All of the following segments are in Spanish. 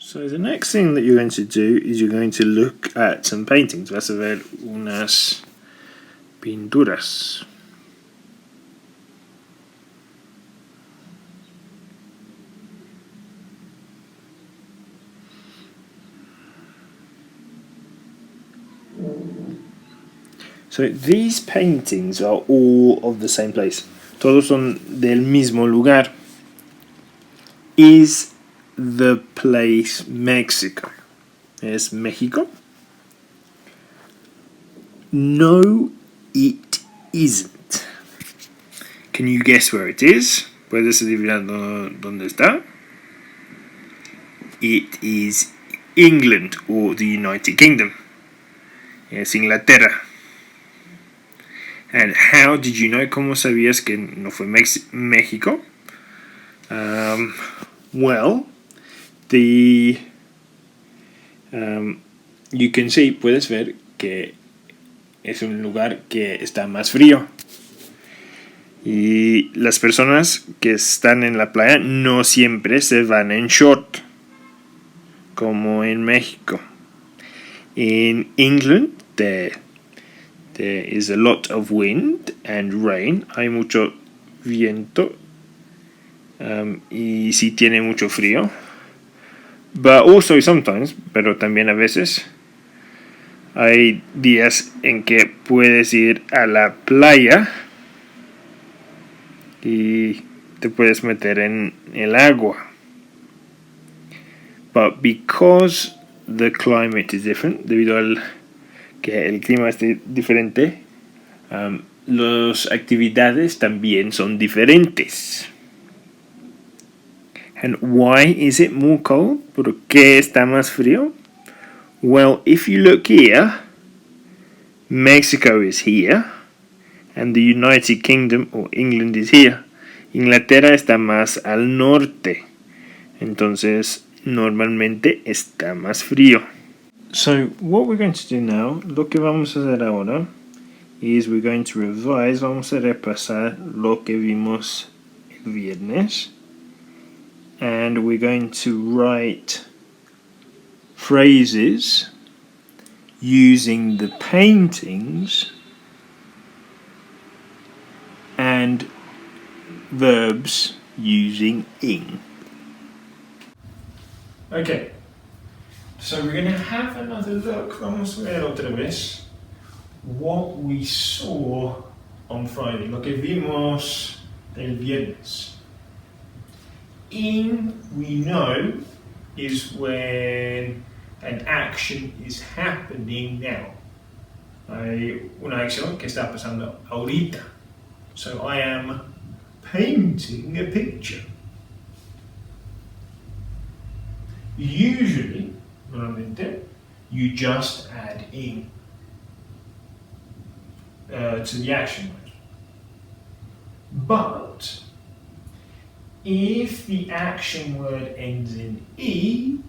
So the next thing that you're going to do is you're going to look at some paintings. Vas a ver unas pinturas. So these paintings are all of the same place. Todos son del mismo lugar. Is the place Mexico? ¿Es México? No, it isn't. Can you guess where it is? ¿Puedes adivinar dónde está? It is England or the United Kingdom. Es Inglaterra. And how did you know? ¿Cómo sabías que no fue México? Well, you can see, puedes ver que es un lugar que está más frío. Y las personas que están en la playa no siempre se van en short, como en México. In England, there is a lot of wind and rain. Hay mucho viento. Y sí tiene mucho frío. But also sometimes, pero también a veces, hay días en que puedes ir a la playa y te puedes meter en el agua. But because the climate is different, debido al que el clima es diferente, las actividades también son diferentes. And why is it more cold? ¿Por qué está más frío? Well, if you look here, Mexico is here, and the United Kingdom or England is here. Inglaterra está más al norte, entonces normalmente está más frío. So what we're going to do now, lo que vamos a hacer ahora, is we're going to revise, vamos a repasar lo que vimos el viernes. And we're going to write phrases using the paintings and verbs using ing. Okay, so we're going to have another look. Vamos a ver otra vez what we saw on Friday, lo que vimos el viernes. In, we know, is when an action is happening now. Hay una acción que está pasando ahorita. So I am painting a picture. Usually, normalmente, you just add in to the action word. But if the action word ends in E,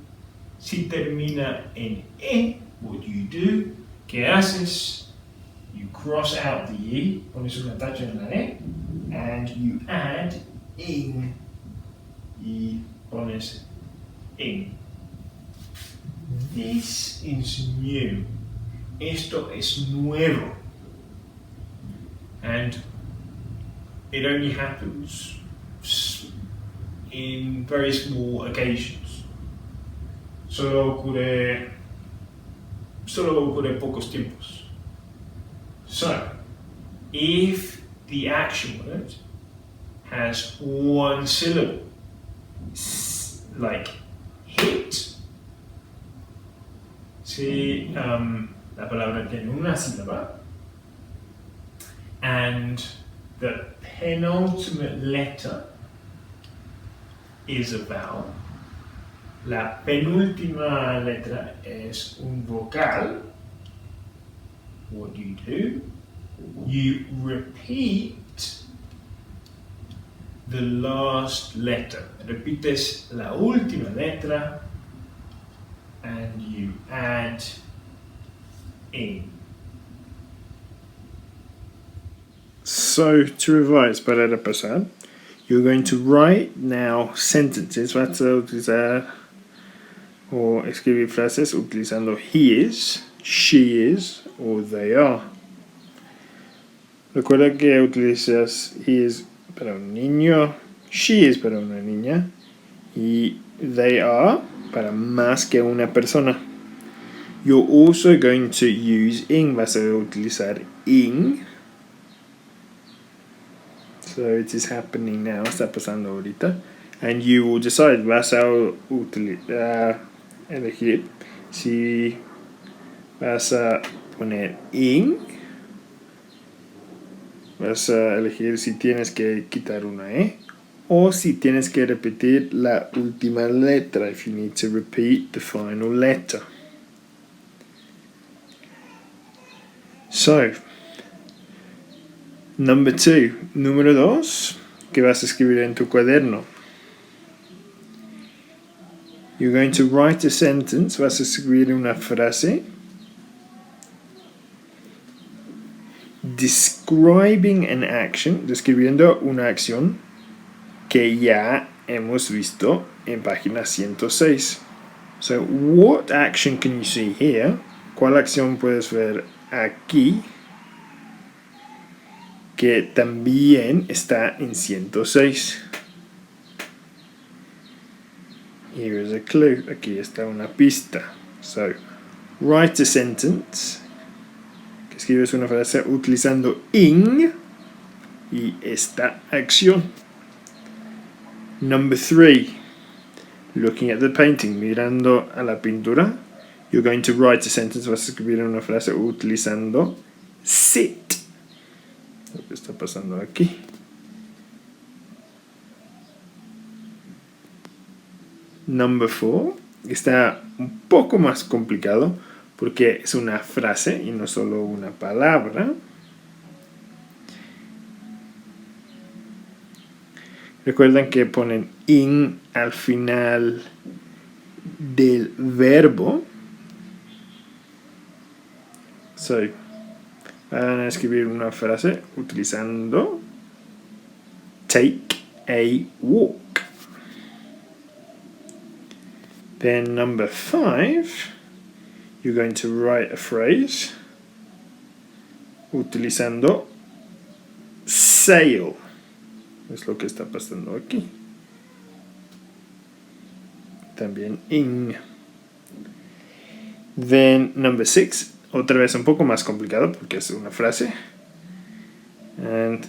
si termina en E, what you do, ¿qué haces? You cross out the E, pones una tacha en la E, and you add ing, y pones ing. This is new. Esto es nuevo. And it only happens in very small occasions. Solo ocurre pocos tiempos. So, if the action word has one syllable, like hit, si la palabra tiene una sílaba, and the penultimate letter is a vowel. La penúltima letra es un vocal. What do? You repeat the last letter. Repites la última letra and you add in. So, to revise, para repasar, you're going to write now sentences. Vas a utilizar o escribir frases utilizando he is, she is o they are. Recuerda que utilizas he is para un niño, she is para una niña y they are para más que una persona. You're also going to use ing, vas a utilizar ing. So it is happening now, está pasando ahorita. And you will decide, vas a elegir si vas a poner ing, vas a elegir si tienes que quitar una e o si tienes que repetir la última letra, if you need to repeat the final letter. So, número 2, que vas a escribir en tu cuaderno. You're going to write a sentence, vas a escribir una frase describing an action, describiendo una acción que ya hemos visto en página 106. So, what action can you see here? ¿Cuál acción puedes ver aquí que también está en 106? Here is a clue. Aquí está una pista. So, write a sentence. Que escribes una frase utilizando ing y esta acción. Number 3. Looking at the painting, mirando a la pintura. You're going to write a sentence. Vas a escribir una frase utilizando sit. Lo que está pasando aquí. Number 4 está un poco más complicado porque es una frase y no solo una palabra. Recuerden que ponen in al final del verbo. So, van a escribir una frase utilizando take a walk. Then number 5, you're going to write a phrase utilizando sail. Es lo que está pasando aquí. También in. Then number 6, otra vez un poco más complicado porque es una frase. And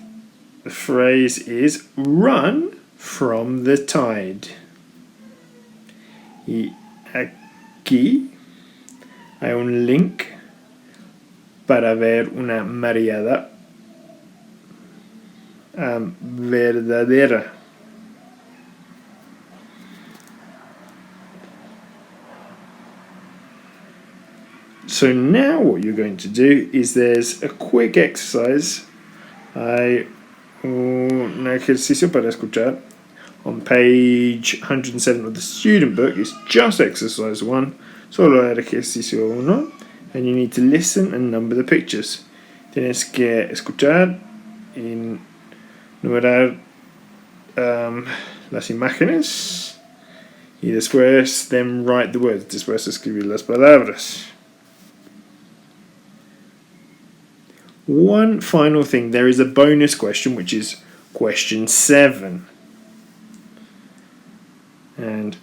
the phrase is run from the tide. Y aquí hay un link para ver una mareada verdadera. So now what you're going to do is there's a quick exercise. Hay un ejercicio para escuchar. On page 107 of the student book, it's just exercise 1, solo el ejercicio 1, and you need to listen and number the pictures. Tienes que escuchar y numerar las imágenes y después then write the words, después escribir las palabras. One final thing, there is a bonus question, which is question 7. And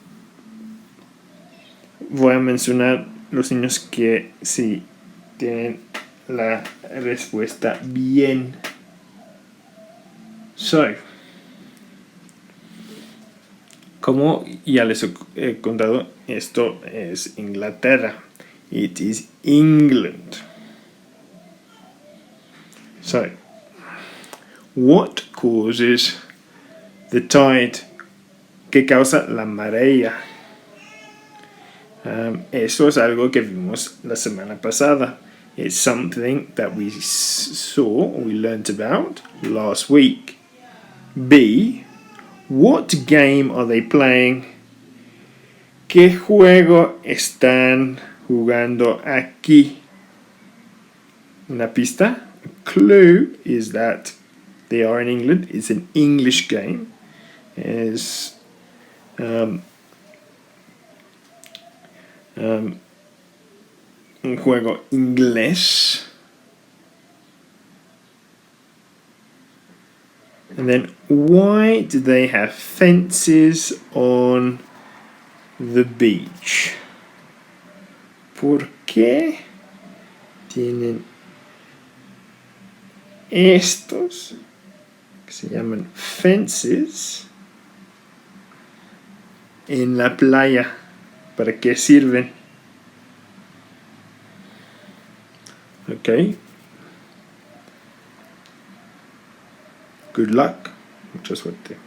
voy a mencionar los niños que sí tienen la respuesta bien. So, como ya les he contado, esto es Inglaterra. It is England. So, what causes the tide? ¿Qué causa la marea? Eso es algo que vimos la semana pasada. It's something that we saw, or we learnt about last week. B. What game are they playing? ¿Qué juego están jugando aquí? Una pista. A clue is that they are in England. It's an English game. Un juego inglés. And then, why do they have fences on the beach? ¿Por qué tienen estos que se llaman fences en la playa? ¿Para qué sirven? Ok. Good luck. Mucha suerte.